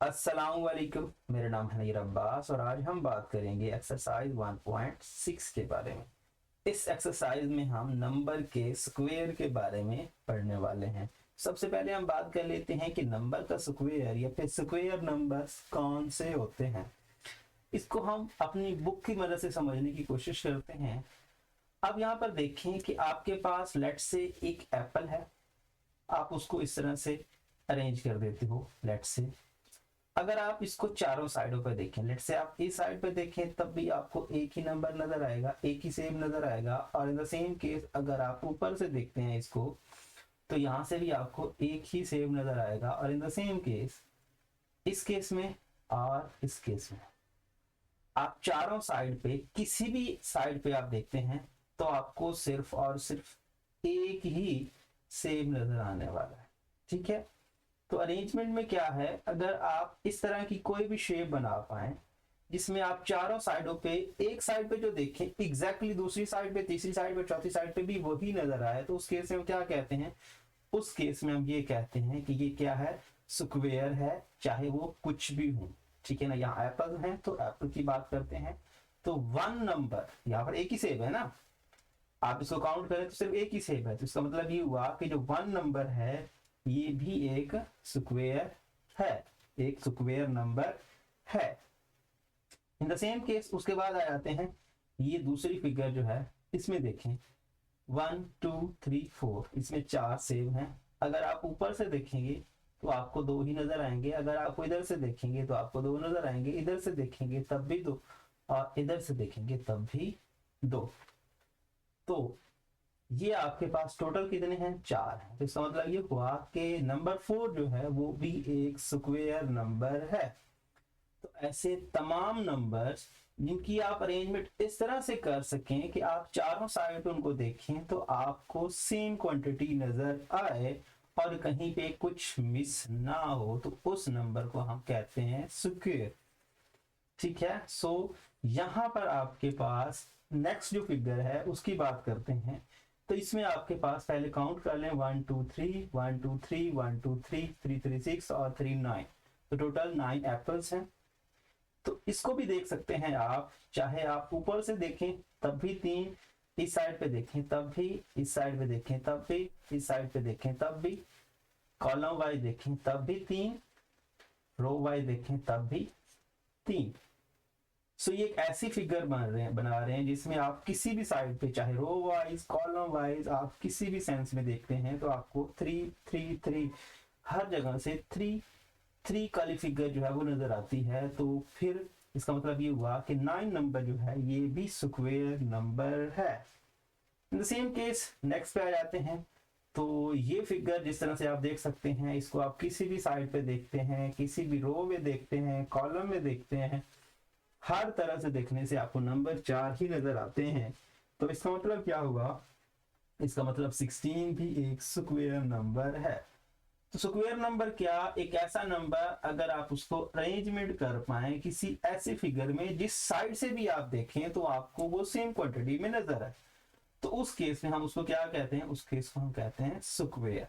अस्सलाम वालेकुम। मेरा नाम है नईर अब्बास और आज हम बात करेंगे एक्सरसाइज 1.6 के बारे में। इस एक्सरसाइज में हम नंबर के स्क्वायर के बारे में पढ़ने वाले हैं। सबसे पहले हम बात कर लेते हैं कि नंबर का स्क्वायर या फिर स्क्वायर नंबर्स कौन से होते हैं। इसको हम अपनी बुक की मदद से समझने की कोशिश करते हैं। अब यहाँ पर देखें कि आपके पास लेट से एक एप्पल है, आप उसको इस तरह से अरेंज कर देते हो। लेट से अगर आप इसको चारों साइडों पर देखें, लेट से आप इस साइड पर देखें तब भी आपको एक ही नंबर नजर आएगा, एक ही सेम नजर आएगा। और इन द सेम केस अगर आप ऊपर से देखते हैं इसको तो यहां से भी आपको एक ही सेम नजर आएगा। और इन द सेम केस इस केस में और इस केस में आप चारों साइड पे किसी भी साइड पे आप देखते हैं तो आपको सिर्फ और सिर्फ एक ही सेम नजर आने वाला है। ठीक है, तो अरेंजमेंट में क्या है, अगर आप इस तरह की कोई भी शेप बना पाए जिसमें आप चारों साइडों पे एक साइड पे जो देखें एग्जैक्टली दूसरी साइड पे, तीसरी साइड पे, चौथी साइड पे भी वही नजर आए, तो उस केस में हम क्या कहते हैं, उस केस में हम ये कहते हैं कि ये क्या है, स्क्वायर है, चाहे वो कुछ भी हो। ठीक है ना, यहाँ एप्पल है तो एप्पल की बात करते हैं। तो वन नंबर, यहाँ पर एक ही सेब है ना, आप इसको काउंट करें तो सिर्फ एक ही सेब है, तो इसका मतलब ये हुआ कि जो वन नंबर है ये भी एक स्क्वायर है, एक स्क्वायर नंबर है। इन द सेम केस उसके बाद आ जाते हैं, ये दूसरी फिगर जो है इसमें देखें 1 2 3 4, इसमें चार सेब हैं। अगर आप ऊपर से देखेंगे तो आपको दो ही नजर आएंगे, अगर आप इधर से देखेंगे तो आपको दो नजर आएंगे, इधर से देखेंगे तब भी दो, और इधर से देखेंगे तब भी दो। तो ये आपके पास टोटल कितने हैं, चार हैं। तो इसका मतलब ये हुआ कि नंबर 4 जो है वो भी एक स्क्वायर नंबर है। तो ऐसे तमाम नंबर्स जिनकी आप अरेंजमेंट इस तरह से कर सकें कि आप चारों साइड पे उनको देखें तो आपको सेम क्वांटिटी नजर आए और कहीं पे कुछ मिस ना हो, तो उस नंबर को हम कहते हैं स्क्वायर। ठीक है, सो यहां पर आपके पास नेक्स्ट जो फिगर है उसकी बात करते हैं। तो इसमें आपके पास पहले काउंट कर लें 1 2 3 1 2 3 1 2 3 3 3 6 और 3 9, तो टोटल 9 एप्पल्स हैं। तो इसको भी देख सकते हैं आप, चाहे आप ऊपर से देखें तब भी तीन, इस साइड पे देखें तब भी, इस साइड पे देखें तब भी, इस साइड पे देखें तब भी, कॉलम वाइज देखें तब भी तीन, रो वाइज देखें तब भी तीन। सो ये एक ऐसी फिगर बना रहे हैं जिसमें आप किसी भी साइड पे, चाहे रो वाइज कॉलम वाइज, आप किसी भी सेंस में देखते हैं तो आपको 3 3 3 हर जगह से 3 3 काली फिगर जो है वो नजर आती है। तो फिर इसका मतलब ये हुआ कि 9 नंबर जो है ये भी स्क्वायर नंबर है। In the same case next पे आ जाते हैं। तो ये फिगर जिस तरह से आप देख सकते हैं, इसको आप किसी भी साइड पे देखते हैं, किसी भी रो में देखते हैं, कॉलम में देखते हैं, हर तरह से देखने से आपको नंबर 4 ही नजर आते हैं। तो इसका मतलब क्या हुआ, इसका मतलब 16 भी एक स्क्वायर नंबर है। तो स्क्वायर नंबर क्या, एक ऐसा नंबर अगर आप उसको अरेंजमेंट कर पाए किसी ऐसे फिगर में जिस साइड से भी आप देखें तो आपको वो सेम क्वांटिटी में नजर आए, तो उस केस में हम उसको क्या कहते हैं, उस केस को हम कहते हैं स्क्वायर।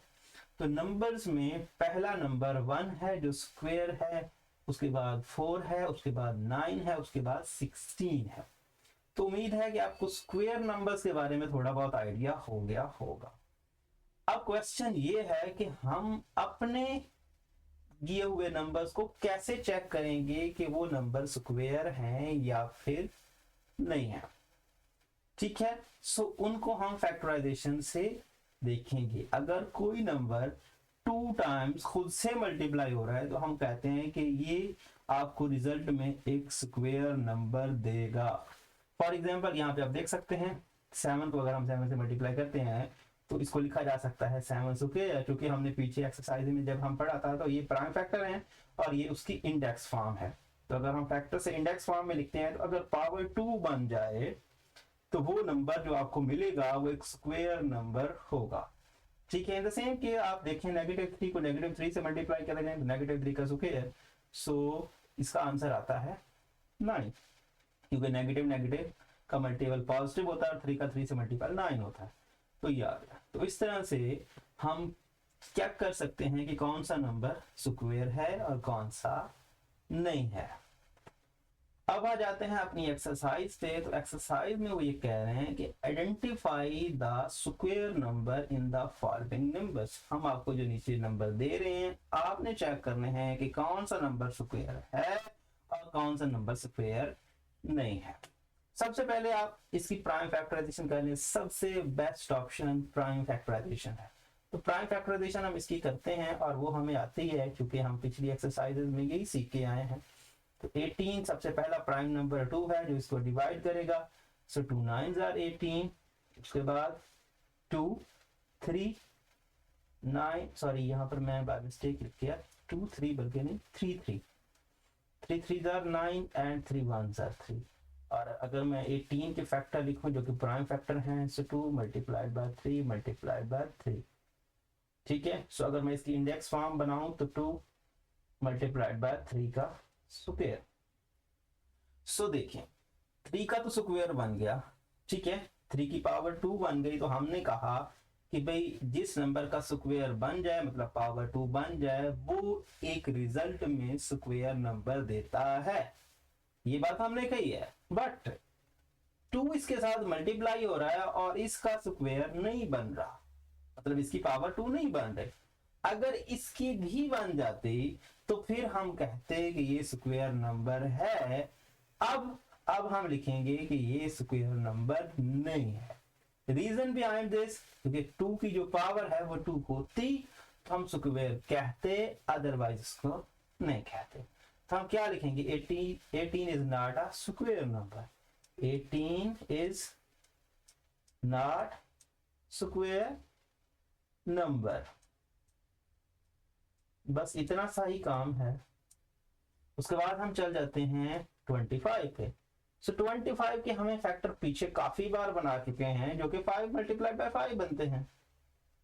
तो नंबर्स में पहला नंबर 1 है जो स्क्वायर है, उसके बाद 4 है, उसके बाद 9 है, उसके बाद 16 है। तो उम्मीद है कि आपको स्क्वायर नंबर्स के बारे में थोड़ा बहुत आइडिया हो गया होगा। अब क्वेश्चन ये है कि हम अपने दिए हुए नंबर्स को कैसे चेक करेंगे कि वो नंबर स्क्वायर हैं या फिर नहीं है। ठीक है, सो उनको हम फैक्टराइजेशन से देखेंगे। अगर कोई नंबर 2 टाइम्स खुद से मल्टीप्लाई हो रहा है तो हम कहते हैं कि ये आपको रिजल्ट में एक स्क्वायर नंबर देगा। फॉर एग्जांपल यहाँ पे आप देख सकते हैं 7 को अगर हम 7 से मल्टीप्लाई करते हैं तो इसको लिखा जा सकता है 7 स्क्वायर, क्योंकि हमने पीछे एक्सरसाइज में जब हम पढ़ा था तो ये प्राइम फैक्टर है और ये उसकी इंडेक्स फॉर्म है। तो अगर हम फैक्टर से इंडेक्स फॉर्म में लिखते हैं तो अगर पावर 2 बन जाए तो वो नंबर जो आपको मिलेगा वो एक स्क्वायर नंबर होगा। ठीक है, इन द सेम कि आप देखें -3 को -3 से मल्टीप्लाई करेंगे तो -3 का स्क्वायर, सो इसका आंसर आता है 9, क्योंकि नेगेटिव नेगेटिव का मल्टीपल पॉजिटिव होता है और 3 का 3 से मल्टीपल 9 होता है। तो ये आ गया। तो इस तरह से हम चेक कर सकते हैं कि कौन सा नंबर स्क्वायर है और कौन सा नहीं है। अब आ जाते हैं अपनी एक्सरसाइज पे। तो एक्सरसाइज में वो ये कह रहे हैं कि identify the square number in the following numbers. हम आपको जो नीचे नंबर दे रहे हैं आपने चेक करने हैं कि कौन सा नंबर स्क्वायर है और कौन सा नंबर स्क्वायर नहीं है। सबसे पहले आप इसकी प्राइम फैक्टराइजेशन कर लें। सबसे बेस्ट ऑप्शन प्राइम फैक्टराइजेशन है। तो प्राइम फैक्टराइजेशन हम इसकी करते हैं और वो हमें आती है क्योंकि हम पिछली एक्सरसाइजेज में यही सीख के आए हैं। तो 18 सबसे पहला प्राइम नंबर 2 है जो इसको डिवाइड करेगा। सो 2 9s are 18। उसके बाद 2 3 9, सॉरी यहाँ पर मैं बाय मिस्टेक लिख किया 2 3 बल्कि नहीं 3 3 3 3s are 9 and 3 1s are 3। और अगर मैं 18 के फैक्टर लिखूं जो कि प्राइम फैक्टर हैं, सो 2 मल्टीप्लाइड बाय 3 मल्टीप्लाइड बाय 3। ठीक है, सो अगर मैं इसकी इंडेक्स फॉर्म बनाऊं तो 2 मल्टीप्लाइड बाय 3 का स्क्वायर। सो देखें 3 का तो स्क्वायर बन गया, ठीक है, 3 की पावर 2 बन गई। तो हमने कहा कि भाई जिस नंबर का स्क्वायर बन जाए मतलब पावर 2 बन जाए वो एक रिजल्ट में स्क्वायर नंबर देता है। ये बात हमने कही है। बट 2 इसके साथ मल्टीप्लाई हो रहा है और इसका स्क्वायर नहीं बन रहा, मतलब इसकी पावर 2 नहीं बन रही। अगर इसकी भी बन जाती तो फिर हम कहते कि ये स्क्वायर नंबर है। अब हम लिखेंगे कि ये स्क्वायर नंबर नहीं है। रीजन बिहाइंड दिस, क्योंकि 2 की जो पावर है वो 2 होती तो हम स्क्वायर कहते, अदरवाइज इसको नहीं कहते। तो हम क्या लिखेंगे 18 is not a square number. 18 is not square number. बस इतना सा ही काम है। उसके बाद हम चल जाते हैं 25 पे। सो 25 के हमें फैक्टर पीछे काफी बार बना चुके हैं जो कि 5 मल्टीप्लाइड बाय 5 बनते हैं।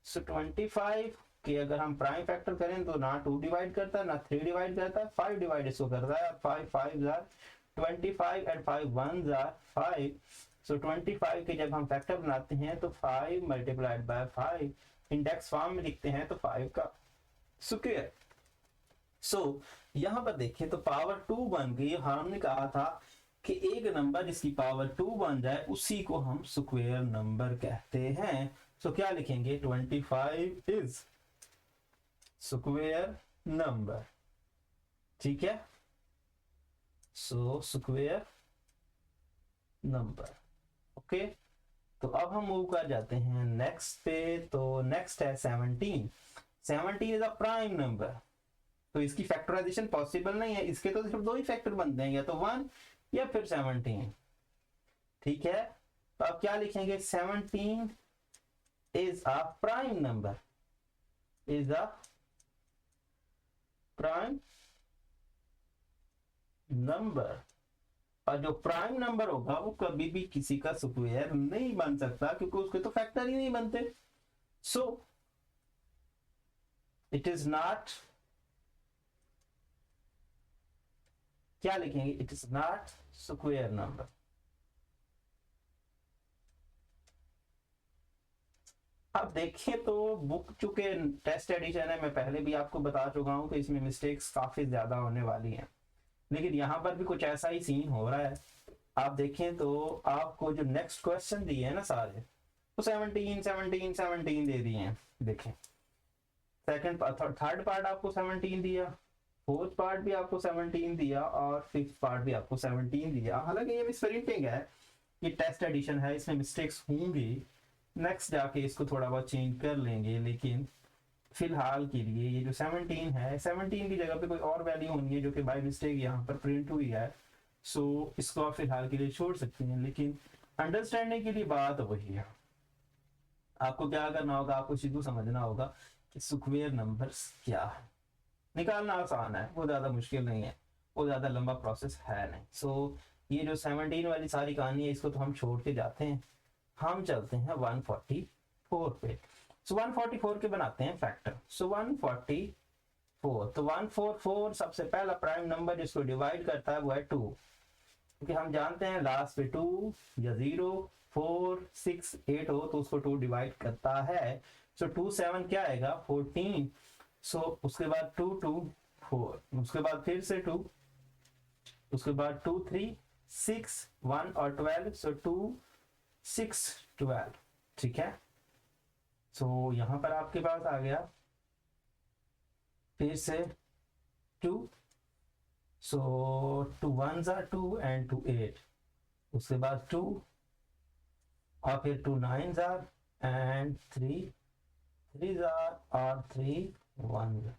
सो 25 के अगर हम प्राइम फैक्टर करें तो ना 2 डिवाइड करता है ना 3 डिवाइड करता है, 5 डिवाइड इसको करता है। 5 5s are 25 and 5 1s are 5। सो 25 के जब हम फैक्टर बनाते हैं तो 5 मल्टीप्लाइड बाय 5 इंडेक्स फॉर्म में लिखते हैं तो 5 का स्क्वायर। सो यहां पर देखिए तो पावर 2 बन गई। हमने कहा था कि एक नंबर जिसकी पावर 2 बन जाए उसी को हम स्क्वायर नंबर कहते हैं। सो क्या लिखेंगे 25 इज स्क्वायर नंबर। ठीक है, सो स्क्वायर नंबर। ओके, तो अब हम मूव कर जाते हैं नेक्स्ट पे। तो नेक्स्ट है 17। 17 इज अ प्राइम नंबर। तो इसकी फैक्टराइजेशन पॉसिबल नहीं है, इसके तो सिर्फ 2 ही फैक्टर बनते हैं, या तो 1 या फिर 17। ठीक है, तो आप क्या लिखेंगे 17 is a prime number, is a prime number. और जो प्राइम नंबर होगा वो कभी भी किसी का स्क्वायर नहीं बन सकता क्योंकि उसके तो फैक्टर ही नहीं बनते। सो इट इज नॉट, क्या लिखेंगे it is not square number. अब देखें तो बुक चूंकि टेस्ट एडिशन है, मैं पहले भी आपको बता चुका हूं कि इसमें मिस्टेक्स काफी ज्यादा होने वाली हैं, लेकिन यहां पर भी कुछ ऐसा ही सीन हो रहा है। आप देखें तो आपको जो नेक्स्ट क्वेश्चन दिए हैं ना सारे तो 17 17 17 दे दिए हैं। देखें सेकंड थर्ड पार्ट आपको 17 दिया, फोर्थ पार्ट भी आपको 17 दिया और फिफ्थ पार्ट भी आपको 17 दिया। हालांकि ये मिसप्रिंटिंग है, ये टेस्ट एडिशन है, इसमें मिस्टेक्स होंगी, नेक्स्ट जाके इसको थोड़ा बहुत चेंज कर लेंगे। लेकिन फिलहाल के लिए ये जो 17 है, 17 की जगह पे कोई और वैल्यू होनी है जो कि बाय मिस्टेक यहाँ पर प्रिंट हुई है। सो इसको आप फिलहाल के लिए छोड़ सकते हैं, लेकिन अंडरस्टैंडिंग के लिए बात वही है। आपको क्या करना होगा, आपको सीधू समझना होगा कि स्क्वायर नंबर्स क्या है। निकालना आसान है, वो ज्यादा मुश्किल नहीं है, वो ज्यादा लंबा प्रोसेस है नहीं। सो ये जो 17 वाली सारी कहानी है इसको तो हम छोड़ के जाते हैं, हम चलते हैं 144 पे। सो 144 के बनाते हैं फैक्टर। सो 144, तो 144 सबसे पहला प्राइम नंबर जिसको डिवाइड करता है वो है 2, क्योंकि हम जानते हैं लास्ट पे 2 या 0 4 6 8 हो तो उसको 2 डिवाइड करता है। सो 2 7 क्या आएगा 14, सो उसके बाद 2 2 4, उसके बाद फिर से 2, उसके बाद 2 3 6 1 और 12, सो 2 6 12, ठीक है। सो यहां पर आपके पास आ गया फिर से 2, सो 2 1s are 2 and 2 8, उसके बाद 2 और फिर 2 9s are and 3 3s are और 3 1s,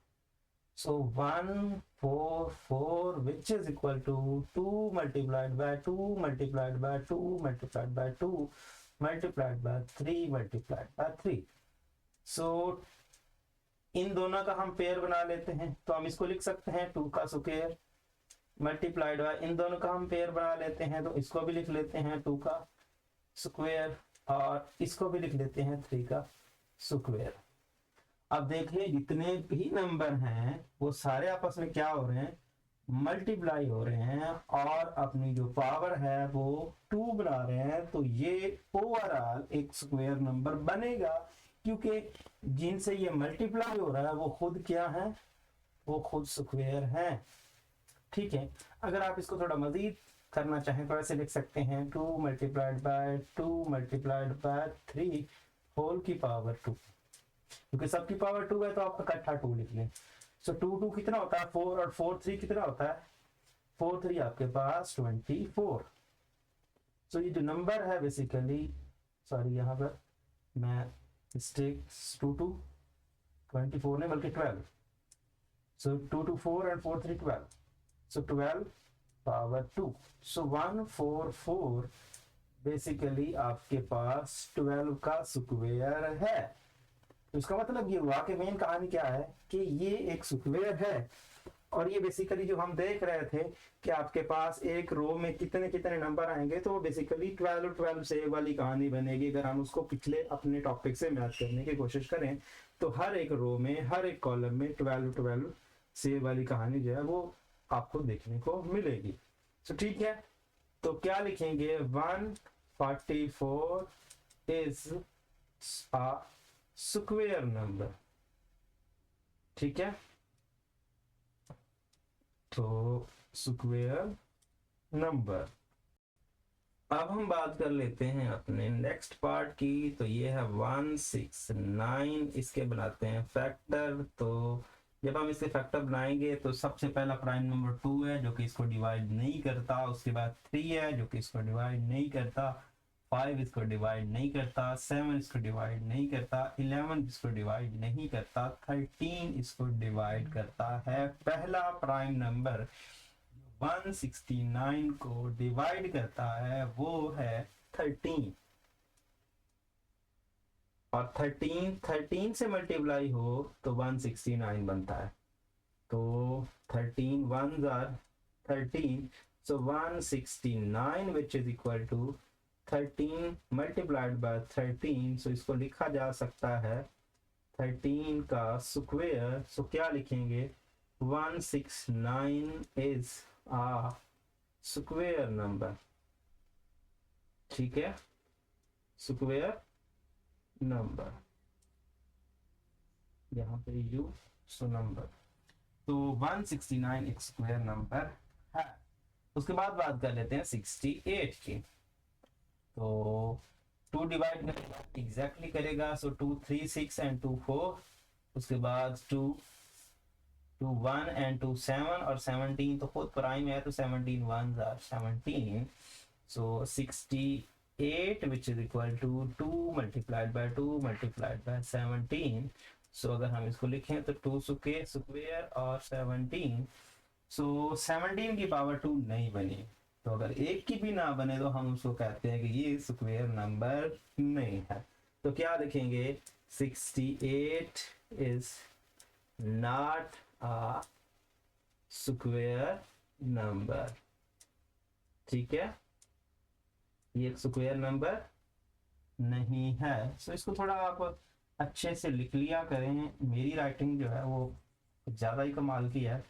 so 1 4 4 which is equal to 2 multiplied by 2 multiplied by 2 multiplied by 2 multiplied by 3 multiplied by 3। so इन दोनों का हम पेयर बना लेते हैं, तो हम इसको लिख सकते हैं 2 का स्क्वायर मल्टीप्लाइड बाय, इन दोनों का हम पेयर बना लेते हैं, तो इसको भी लिख लेते हैं 2 का स्क्वायर और इसको भी लिख लेते हैं 3 का स्क्वायर। अब देखिए जितने भी नंबर हैं वो सारे आपस में क्या हो रहे हैं, मल्टीप्लाई हो रहे हैं और अपनी जो पावर है वो 2 बना रहे हैं, तो ये ओवरऑल एक स्क्वायर नंबर बनेगा, क्योंकि जिनसे ये मल्टीप्लाई हो रहा है वो खुद क्या है, वो खुद स्क्वायर है, ठीक है। अगर आप इसको थोड़ा मजीद करना चाहें तो ऐसे लिख सकते हैं 2 multiplied by 2 multiplied by 3 whole की पावर 2, क्योंकि सबकी पावर 2 है तो आप इकट्ठा 2 लिख लें। सो 2 2 कितना होता है 4 और 4 3 कितना होता है 4 3 आपके पास 24। सो ये जो नंबर है बेसिकली, सॉरी यहाँ पर मैं मिस्टेक 2 2 24 नहीं बल्कि 12, सो 2 2 4 and 4 3 12, so 12 power 2, so 144 basically आपके पास 12 का स्क्वायर है। तो इसका मतलब ये हुआ कि मेन कहानी क्या है कि ये एक स्क्वायर है, और ये बेसिकली जो हम देख रहे थे कि आपके पास एक रो में कितने कितने नंबर आएंगे, तो वो बेसिकली 12 12 से वाली कहानी बनेगी। अगर हम उसको पिछले अपने टॉपिक से मैच करने की कोशिश करें तो हर एक रो में हर एक कॉलम में 12 12 से वाली कहानी जो है वो आपको देखने को मिलेगी। तो ठीक है, तो क्या लिखेंगे 144 इज अ स्क्वायर नंबर, ठीक है। तो स्क्वायर नंबर। अब हम बात कर लेते हैं अपने नेक्स्ट पार्ट की, तो ये है 169, इसके बनाते हैं फैक्टर। तो जब हम इसके फैक्टर बनाएंगे तो सबसे पहला प्राइम नंबर 2 है जो कि इसको डिवाइड नहीं करता, उसके बाद 3 है जो कि इसको डिवाइड नहीं करता, 5 इसको डिवाइड नहीं करता, 7 इसको डिवाइड नहीं करता, 11 इसको डिवाइड नहीं करता, 13 इसको डिवाइड करता है। पहला प्राइम नंबर 169 को डिवाइड करता है वो है 13, और 13 से मल्टीप्लाई हो तो 169 बनता है। तो 13 1s are 13, so 169 which is equal to 13 multiplied by 13, so इसको लिखा जा सकता है 13 का स्क्वायर। सो क्या लिखेंगे 169 is a स्क्वायर नंबर, ठीक है, स्क्वायर नंबर, यहाँ पे यू सो नंबर। तो 169 एक स्क्वायर नंबर है। उसके बाद बात कर लेते हैं 68 की। तो 2 डिवाइड करेगा एग्जैक्टली करेगा, सो 2 3 6 एंड 2 4, उसके बाद 2 2 1 एंड 2 7 और 17 तो खुद प्राइम है तो 17 1s are 17, so 68 which is equal to 2 multiplied by 2 multiplied by 17। so अगर हम इसको लिखें तो 2 स्क्वायर और 17, so 17 की पावर 2 नहीं बनी, तो अगर एक की भी ना बने तो हम उसको कहते हैं कि ये स्क्वायर नंबर नहीं है। तो क्या लिखेंगे 68 is not a square number, ठीक है, ये एक स्क्वायर नंबर नहीं है। सो इसको थोड़ा आप अच्छे से लिख लिया करें, मेरी राइटिंग जो है वो ज़्यादा ही कमाल की है,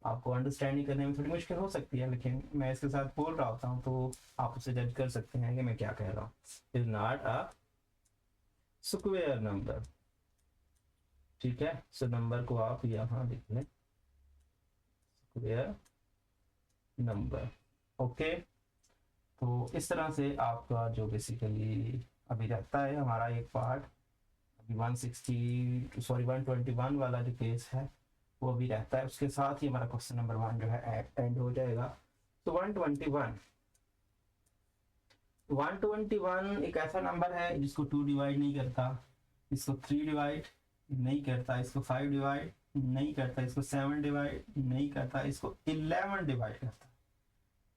आपको अंडरस्टैंडिंग करने में थोड़ी मुश्किल हो सकती है, लेकिन मैं इसके साथ बोल रहा होता हूँ तो आप उसे जज कर सकते हैं कि मैं क्या कह रहा हूँ। Is not a square number. ठीक है, सो नंबर को आप यहाँ लिख लें, स्क्वायर नंबर। ओके, तो इस तरह से आपका जो बेसिकली अभी रहता है हमारा एक पार्ट, अभी 121 वाला जो केस है वो भी रहता है, उसके साथ ही हमारा क्वेश्चन नंबर 1 जो है एंड हो जाएगा। तो 121 एक ऐसा नंबर है जिसको 2 डिवाइड नहीं करता, इसको 3 डिवाइड नहीं करता, इसको 5 डिवाइड नहीं करता, इसको 7 डिवाइड नहीं करता, इसको 11 डिवाइड करता।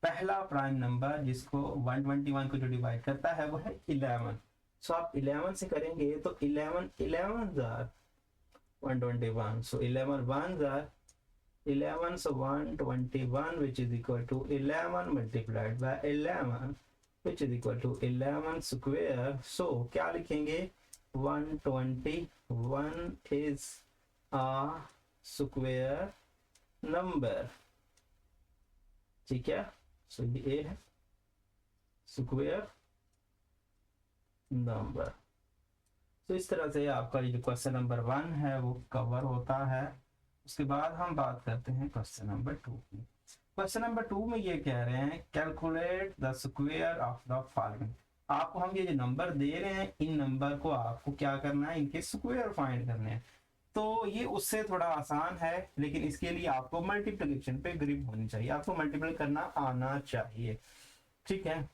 पहला प्राइम नंबर जिसको 121 को जो डिवाइड करता है वो है 11। सो आप 11 से करेंगे तो 11 11 jar 121, so 11 ones are 11, so 121 which is equal to 11 multiplied by 11 which is equal to 11 square। so क्या लिखेंगे, 121 is a square number। ठीक है, so ये है स्क्वायर नंबर। तो इस तरह से आपका जो क्वेश्चन नंबर 1 है वो कवर होता है। उसके बाद हम बात करते हैं क्वेश्चन नंबर 2 की। क्वेश्चन नंबर 2 में ये कह रहे हैं calculate the square of the following. आपको हम ये जो नंबर दे रहे हैं इन नंबर को आपको क्या करना है, इनके स्क्वायर फाइंड करने हैं। तो ये उससे थोड़ा आसान है, लेकिन इसके लिए आपको मल्टीप्लिकेशन पे ग्रिप होनी चाहिए, आपको मल्टीप्लाई करना आना चाहिए। ठीक है,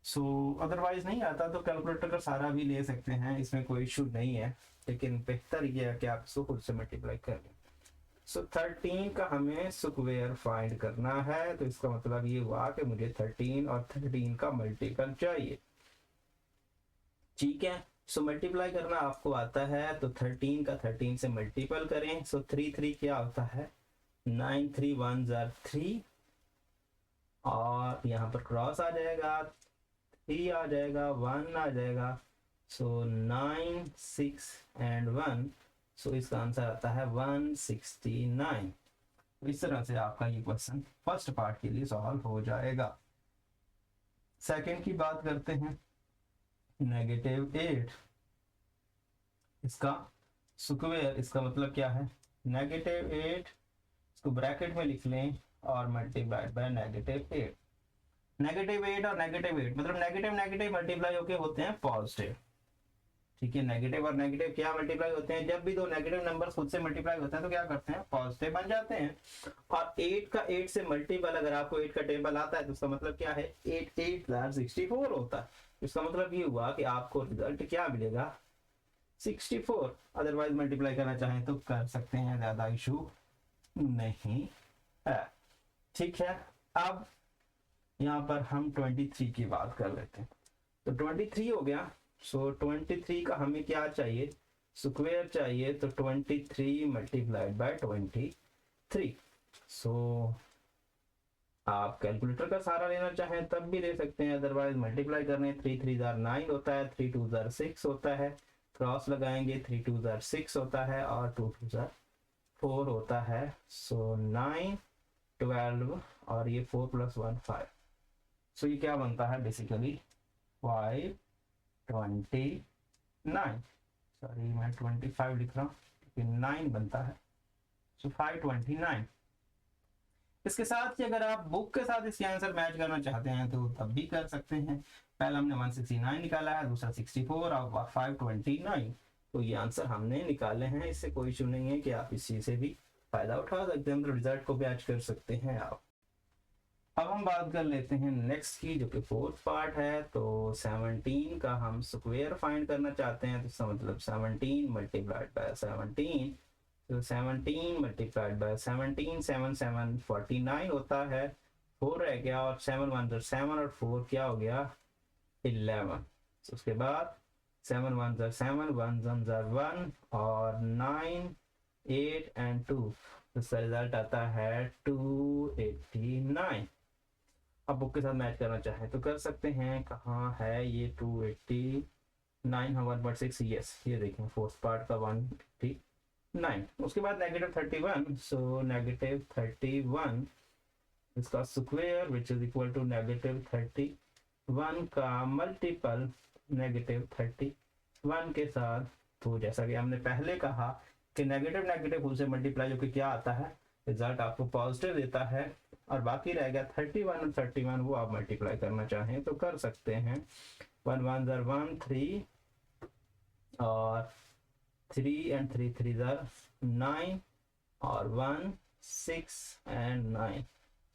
सो अदरवाइज नहीं आता तो कैलकुलेटर का सारा भी ले सकते हैं, इसमें कोई इशू नहीं है, लेकिन बेहतर ये है कि आप इसको खुद से मल्टीप्लाई कर लें। सो 13 का हमें स्क्वायर फाइंड करना है, तो इसका मतलब ये हुआ कि मुझे 13 और 13 का मल्टीपल चाहिए। ठीक है, सो मल्टीप्लाई करना आपको आता है तो 13 का 13 से मल्टीपल करें। सो 3 3 क्या होता है, 9 3 1 are 3 और यहाँ पर क्रॉस आ जाएगा, 3 आ जाएगा, 1 आ जाएगा, सो 9 6 एंड 1, सो इसका आंसर आता है 169। तो इस तरह से आपका ये क्वेश्चन फर्स्ट पार्ट के लिए सॉल्व हो जाएगा। सेकंड की बात करते हैं, -8 इसका स्क्वायर, इसका मतलब क्या है, -8 इसको ब्रैकेट में लिख लें और मल्टीप्लाइड बाय -8। -8 और -8 मतलब नेगेटिव नेगेटिव मल्टीप्लाई होके होते हैं पॉजिटिव। ठीक है, नेगेटिव और नेगेटिव क्या मल्टीप्लाई होते हैं, जब भी दो नेगेटिव नंबर खुद से मल्टीप्लाई होते हैं तो क्या करते हैं, पॉजिटिव बन जाते हैं। और 8 का 8 से मल्टीपल अगर आपको 8 का टेबल आता है तो उसका मतलब क्या है, 8 8 64 होता है। इसका मतलब ये हुआ कि आपको रिजल्ट क्या मिलेगा, 64। अदरवाइज मल्टीप्लाई करना चाहें तो कर सकते हैं, ज्यादा इशू नहीं है। ठीक है, अब यहाँ पर हम 23 की बात कर लेते हैं। तो 23 हो गया, सो 23 का हमें क्या चाहिए, स्क्वायर चाहिए, तो 23 मल्टीप्लाइड बाय 23। सो आप कैलकुलेटर का सहारा लेना चाहें तब भी ले सकते हैं, अदरवाइज मल्टीप्लाई करने 3 3 9 होता है, 3 2 6 होता है, क्रॉस लगाएंगे 3 2 6 होता है और 2 2 4 होता है। सो 9 12 और ये 4 + 1 5। सो ये क्या बनता है बेसिकली 529, सॉरी मैं 25 लिख रहा हूँ लेकिन 9 बनता है, सो 529। इसके साथ ही अगर आप बुक के साथ इसके आंसर मैच करना चाहते हैं तो तब भी कर सकते हैं। पहला हमने 169 निकाला है, दूसरा 64 और 529, तो ये आंसर हमने निकाले हैं, इससे कोई इशू नहीं है कि आप इस चीज से भी फायदा उठा सकते हैं, तो रिजल्ट को मैच कर सकते हैं आप। अब हम बात कर लेते हैं नेक्स्ट की, जो कि फोर्थ पार्ट है। तो 17 का हम स्क्वायर फाइंड करना चाहते हैं, तो इसका मतलब 17 मल्टीप्लाइड बाय 17, तो 17 मल्टीप्लाइड बाय 17 7 7 49 होता है, 4 रह गया और 7 1 7 और 4 क्या हो गया 11। तो उसके बाद 7 1 7 1 1 और 9 8 एंड 2, तो इसका रिजल्ट आता है 289। अब बुक के साथ मैच करना चाहें तो कर सकते हैं, कहाँ है ये 289, हम 1/6, यस ये देखें फोर्थ पार्ट का 189। उसके बाद -31, सो -31 इसका square which is equal to -31 का मल्टीपल -31 के साथ। तो जैसा कि हमने पहले कहा इसके नेगेटिव नेगेटिव होल से मल्टीप्लाई, जो कि क्या आता है, रिजल्ट आपको पॉजिटिव देता है। और बाकी रह गया 31 और 31, वो आप मल्टीप्लाई करना चाहें तो कर सकते हैं। 1 1 ज़र 1 3 और 3 एंड 3 3 ज़र 9 और 1 6 एंड 9,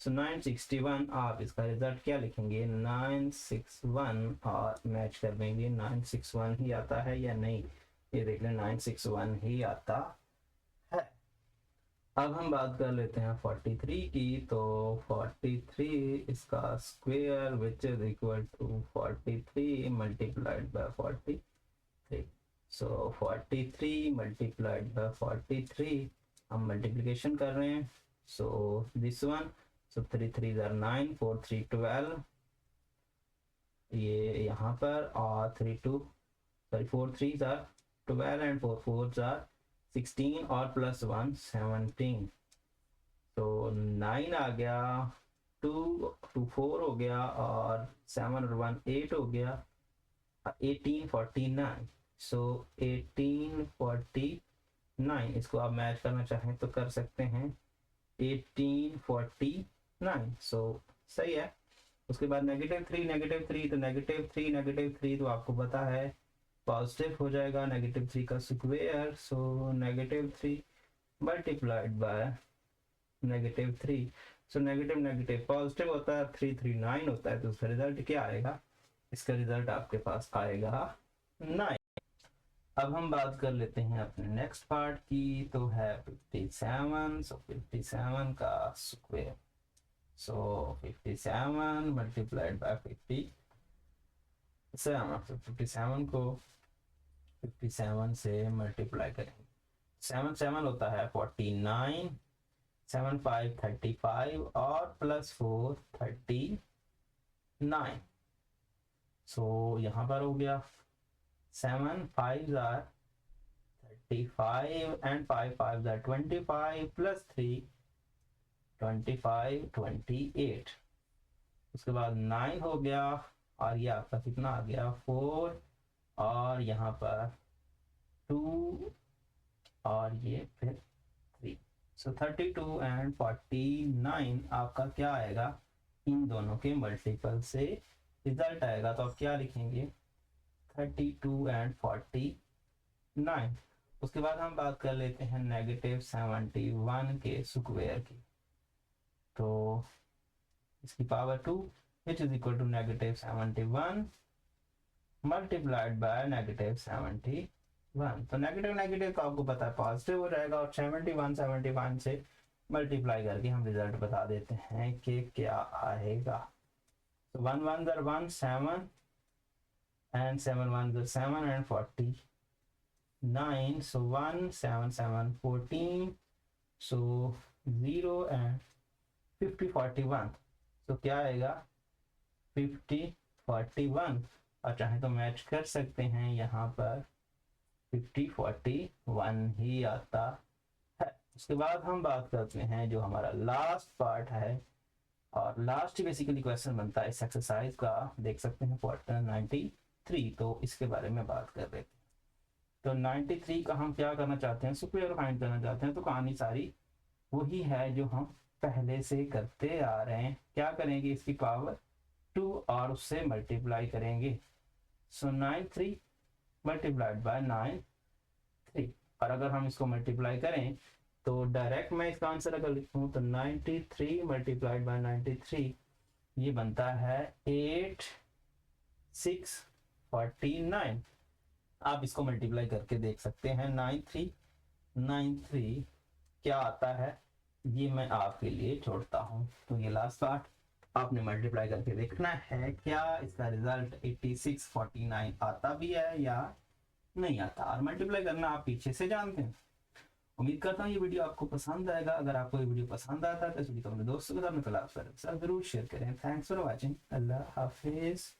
सो 961। आप इसका रिजल्ट क्या लिखेंगे, 961, और मैच कर देंगे 961 ही आता है या नहीं, ये देख लें 961 ही आता है। अब हम बात कर लेते हैं 43 की। तो 43 इसका square which is equal to 43 multiplied by 43। So 43 multiplied by 43, हम मल्टीप्लिकेशन कर रहे हैं। सो दिस वन, सो 3 3 ज़र 9, 4 3 12, ये यहाँ पर, और 3 2 सॉरी 4 3 ज़र 12 एंड 4 4 ज़र 16 और प्लस 1 17, तो 9 आ गया, 2 2 4 हो गया, और 7 और 1 8 हो गया, 1849। सो 1849, इसको आप मैच करना चाहें तो कर सकते हैं 1849, सो सही है। उसके बाद -3 -3, तो -3 तो आपको पता है पॉजिटिव हो जाएगा, -3 का square, so -3 multiplied by -3, so negative negative positive होता है, 339 होता है, तो उसका रिजल्ट क्या आएगा, इसका रिजल्ट आपके पास आएगा 9। अब हम बात कर लेते हैं अपने नेक्स्ट पार्ट की, तो है 57। सो 57 का स्क्वायर, सो 57 मल्टीप्लाइड बाय 57, 57 को 57 से मल्टीप्लाई करेंगे, 7 7 होता है 49, 7 5 35 और प्लस 4 39। सो यहाँ पर हो गया 7 5 ज़र 35 एंड 5 5 ज़र 25 प्लस 3 25 28। उसके बाद 9 हो गया, और ये आपका कितना आ गया 4, और यहाँ पर 2 और ये फिर 3, सो 32 एंड 49 आपका क्या आएगा, इन दोनों के मल्टीपल से रिजल्ट आएगा। तो आप क्या लिखेंगे, 32 एंड 49। उसके बाद हम बात कर लेते हैं -71 के स्क्वायर की। तो इसकी power 2 which is equal to -71 multiplied by -71। तो नेगेटिव नेगेटिव तो आपको पता है पॉजिटिव हो जाएगा, और 71 से मल्टीप्लाई करके हम रिजल्ट बता देते हैं कि क्या आएगा। तो 1 1 ज़र 1 7 and 7 1 ज़र 7 and 49, so 1 7 7 14, so 0 and 50 41, तो क्या आएगा 50 41, और चाहे तो मैच कर सकते हैं, यहाँ पर 50 41 ही आता है। उसके बाद हम बात करते हैं जो हमारा लास्ट पार्ट है, और लास्ट बेसिकली क्वेश्चन बनता है इस एक्सरसाइज का, देख सकते हैं क्वार्टर 93, तो इसके बारे में बात कर रहे थे। तो 93 का हम क्या करना चाहते हैं, स्क्वायर फाइंड करना चाहते हैं। तो कहानी सारी वही है जो हम पहले से करते आ रहे हैं। क्या करेंगे, इसकी पावर 2 और उससे मल्टीप्लाई करेंगे। सो 93 मल्टीप्लाइड बाय 93, और अगर हम इसको मल्टीप्लाई करें तो डायरेक्ट मैं इसका आंसर अगर लिखूं तो 93 मल्टीप्लाइड बाय 93, ये बनता है 8649। आप इसको मल्टीप्लाई करके देख सकते हैं। 9393 क्या आता है, ये मैं आपके लिए छोड़ता हूं। तो ये लास्ट पार्ट आपने मल्टीप्लाई करके देखना है, क्या इसका रिजल्ट 8649 आता भी है या नहीं आता, और मल्टीप्लाई करना आप पीछे से जानते हैं। उम्मीद करता हूँ ये वीडियो आपको पसंद आएगा। अगर आपको ये वीडियो पसंद आता है तो इस वीडियो को अपने दोस्तों के साथ जरूर शेयर करें। Thanks for watching. Allah Hafiz.